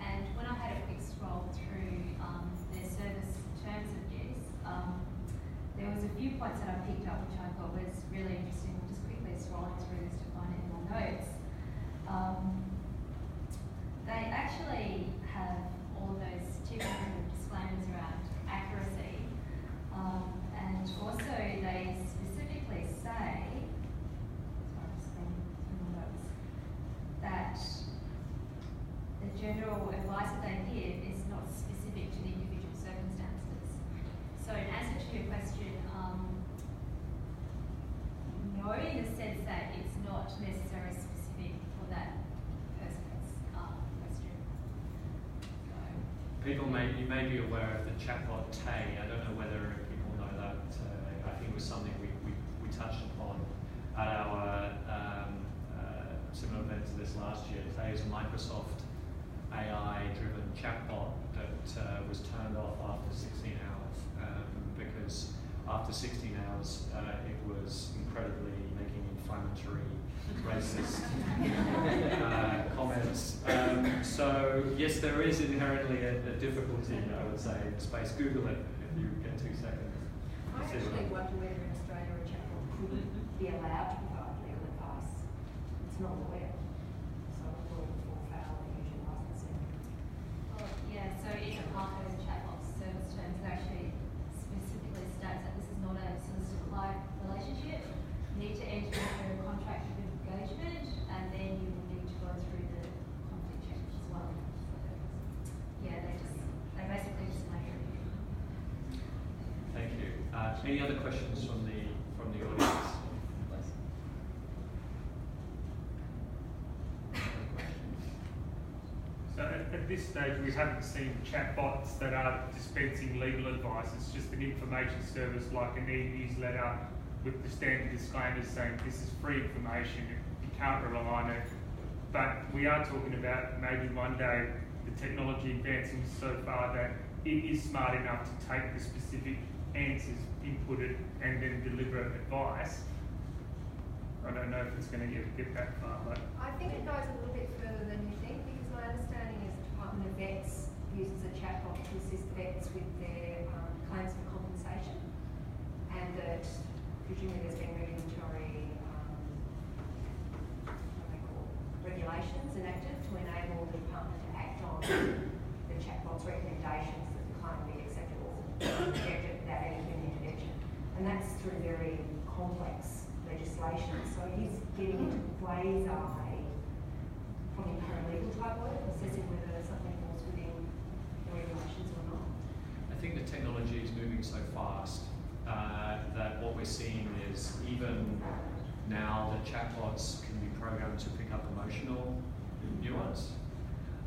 and when I had a quick scroll through their service terms of use, there was a few points that I picked up which I thought was really interesting. I'm just quickly scrolling through this to find it in my notes. They actually have all those 200 disclaimers around accuracy, and also they specifically say, sorry, I'm just going through my notes, that the general advice that they give is not specific to the individual circumstances. So in answer to your question, no, in the sense that it's not necessarily specific for that person's question. You may be aware of the chatbot Tay. I don't know whether people know that. I think it was something we touched upon at our similar event to this last year. Tay is a Microsoft AI-driven chatbot that was turned off after 16 hours because after 16 hours it was incredibly making inflammatory racist comments. So yes, there is inherently a difficulty, I would say, in space. Google it if you get 2 seconds. I actually wonder whether in Australia a chatbot could be allowed to provide legal advice. It's not aware. So it will fall foul of the usual licensing. Well, yeah, so in the Parker chatbot service terms, it actually specifically states that this is not a solicitor-client relationship. You need to enter into a contract of engagement, and then you will need to go through the conflict check as well. Yeah, they basically just make it. Thank you. Any other questions from the audience? So at this stage, we haven't seen chatbots that are dispensing legal advice. It's just an information service like an e-newsletter with the standard disclaimers saying this is free information, you can't rely on it. But we are talking about maybe one day the technology advancing so far that it is smart enough to take the specific answers inputted and then deliver advice. I don't know if it's going to get that far, but I think it goes a little bit further than you think, because my understanding is the Department of Vets uses a chatbot to assist vets with their claims for compensation, and that presumably there's been regulatory regulations enacted to enable the department to act on the chatbot's recommendations that the claim be acceptable, rejected without any human intervention. And that's through very complex legislation. So it is getting into quasi, probably paralegal type work, assessing whether something falls within the regulations or not. I think the technology is moving so fast that what we're seeing is even now the chatbots can be programmed to pick up emotional nuance.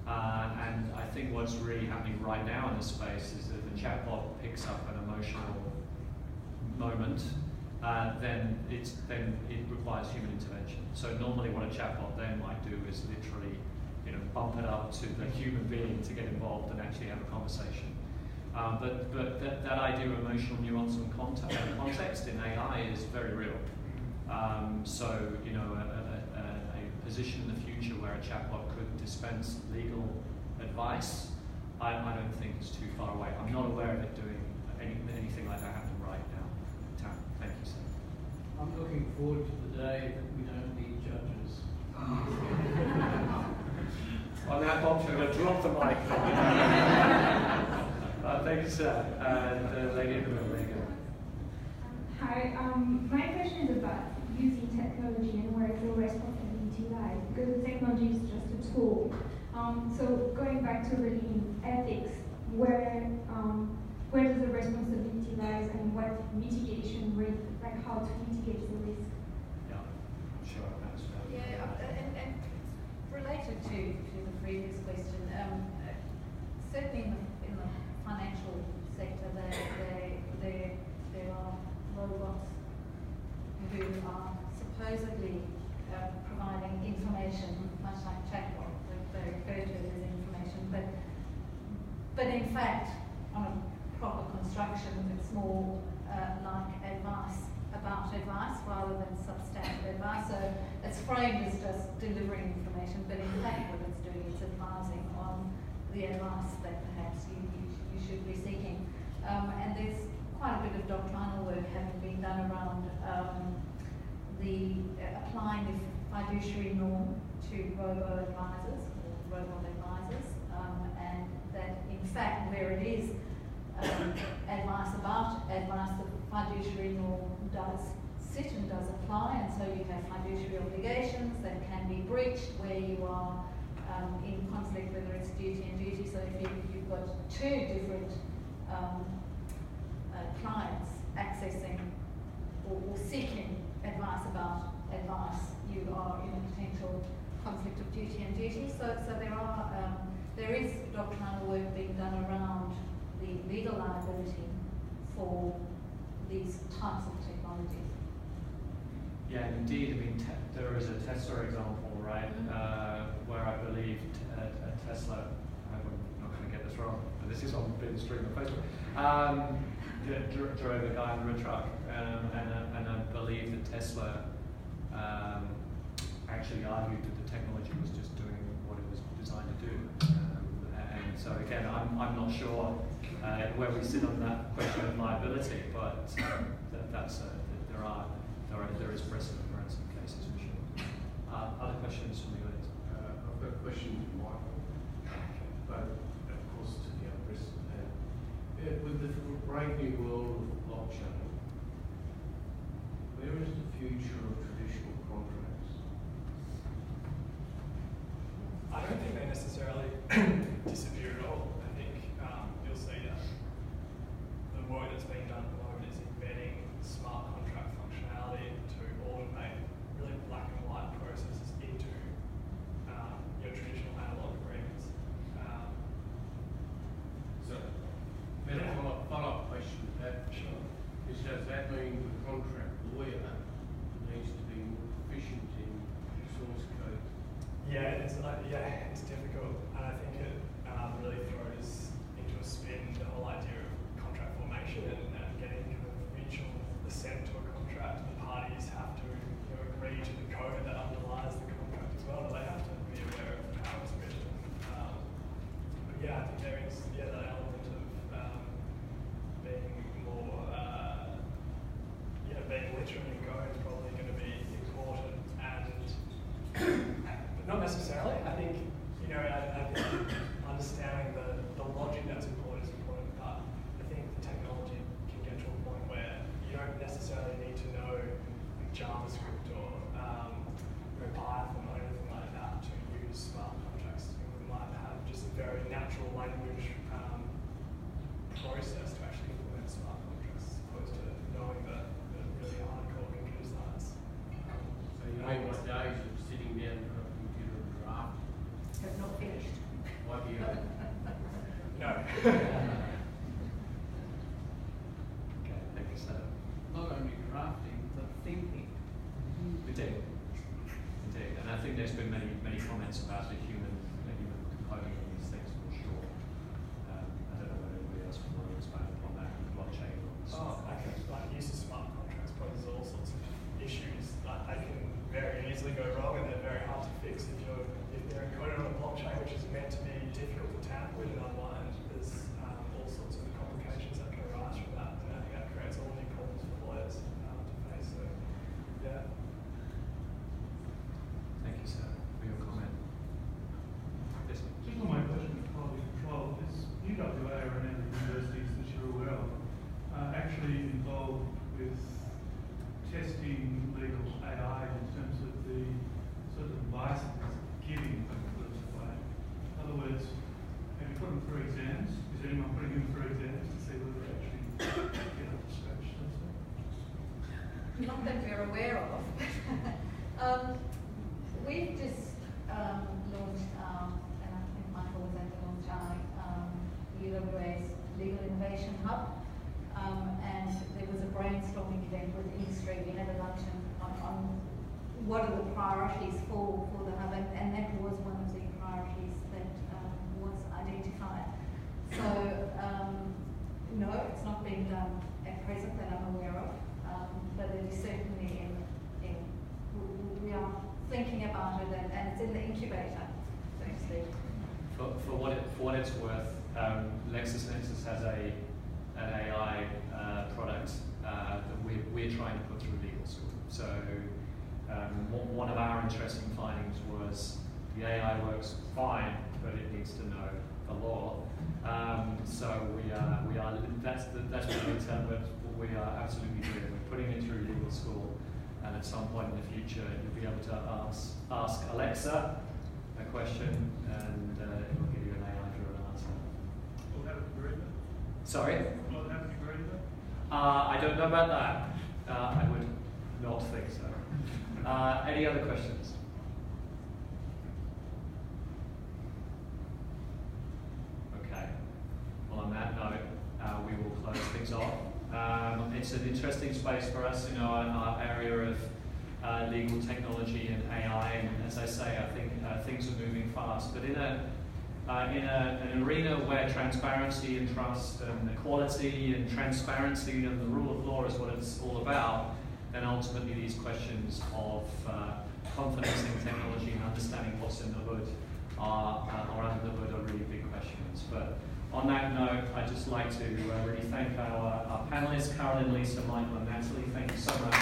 And I think what's really happening right now in this space is that if a chatbot picks up an emotional moment, then it requires human intervention. So normally what a chatbot then might do is literally, bump it up to the human being to get involved and actually have a conversation. But that idea of emotional nuance and context in AI is very real. So a position in the future where a chatbot could dispense legal advice, I don't think is too far away. I'm not aware of it doing anything like that happening right now. Tam, thank you, sir. I'm looking forward to the day that we don't need judges. On that bombshell, I'm going to drop the mic. Thank you, sir. And lady in the middle, there you go. Hi, my question is about using technology and where the responsibility lies, because the technology is just a tool. So going back to really ethics, where does the responsibility lies and what mitigation risk, like how to mitigate the risk? Yeah, sure, that's Yeah, and related to the previous question, certainly in the financial sector, there are robots who are supposedly providing information, much like chatbot, they refer to it as information, but in fact, on a proper construction, it's more like advice about advice rather than substantive advice. So it's framed as just delivering information, but in fact what it's doing is advising on the advice that perhaps you should be seeking. And there's quite a bit of doctrinal work having been done around applying the fiduciary norm to robo-advisors or robot advisors, and that in fact where it is advice about advice, the fiduciary norm does sit and does apply, and so you have fiduciary obligations that can be breached where you are in conflict, whether it's duty and duty. So if you've got two different clients accessing or seeking advice about advice, you are in a potential conflict of duty and duty. So there is doctrinal work being done around the legal liability for these types of technologies. Yeah, indeed. I mean, there is a Tesla example, right, where I believe Tesla, I hope I'm not going to get this wrong, but this is on the stream on Facebook, drove a guy in a truck, and I believe that Tesla actually argued that the technology was just doing what it was designed to do. And so again, I'm not sure where we sit on that question of liability, but there is precedent for in some cases for sure. Other questions from the audience? I've got a question for Michael, but of course to the other person. With the brave new world of blockchain, where is the future of traditional contracts? I don't think they necessarily disappear at all. I think you'll see that the work that's being done at the moment is embedding smart contract functionality to automate really black and white processes into your traditional analog agreements. So, follow-up question to that. Sure. Does that mean the contract lawyer it's difficult, and I think it really throws into a spin the whole idea of contract formation and getting kind of mutual assent to a contract. The parties have to agree to the code that underlies the contract as well. They have to be aware of how it's written. But yeah, I think there is that element of being more being literate in code is probably going to be important, but not necessarily. I think I think understanding the logic that's important is important, but I think the technology can get to a point where you don't necessarily need to know JavaScript or Python or anything like that to use smart contracts. We might have just a very natural language process to actually implement smart contracts, as opposed to knowing the really hardcore computer science. So you know what days of sitting down in front of a computer and draft? Have not finished. What do you? No. Okay, thank you, Sam. Not only drafting, but thinking. Indeed. And I think there's been many comments about the human component of these things for sure. I don't know whether anybody else would want to expand upon that with blockchain or smart contracts. Like use of smart contracts poses all sorts of issues. Like they can very easily go wrong, and they're very hard to fix if they're encoded on a blockchain which is meant to be difficult to tamper with and unwind. There's all sorts of complications that can arise from that, and I think that creates all new problems for lawyers to face. So, yeah. Thank you, sir, for your comment. Yes, sir. Just on my question of quality control, is UWA or any of the universities that you're aware of actually involved with testing legal AI in terms of the sort of advice that it's giving, put it that way? In other words, have you put them through exams? Is anyone putting them through exams to see whether they actually get up to scratch? Not that we're aware of. We've just launched, and I think Michael was at the launch, UWA's Legal Innovation Hub, and there was a brainstorming event with industry. We had a luncheon on what are the priorities for the hub, and that was one of the priorities that was identified. So, no, it's not being done at present that I'm aware of, but it is certainly we are thinking about it, and it's in the incubator, so to speak. For what it's worth, LexisNexis has an AI product that we're trying to put through legal school. So one of our interesting findings was the AI works fine, but it needs to know the law. So we are that's what we term it. We are absolutely doing. We're putting it through legal school, and at some point in the future, you'll be able to ask Alexa a question, and it will give you an AI-driven answer. Will that agree with that? Sorry? Will that agree with that? I don't know about that. I would not think so. Any other questions? Okay. Well, on that note, we will close things off. It's an interesting space for us, our area of legal technology and AI, and as I say, I think things are moving fast. But in an arena where transparency and trust and equality and transparency and the rule of law is what it's all about, then ultimately these questions of confidence in technology and understanding what's in the hood or under the hood are really big questions. But on that note, I'd just like to really thank our panelists, Carolyn, Lisa, Michael, and Natalie. Thank you so much.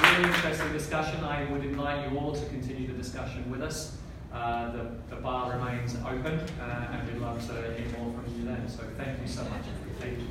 Really interesting discussion. I would invite you all to continue the discussion with us. The bar remains open, and we'd love to hear more from you then. So thank you so much. Thank you.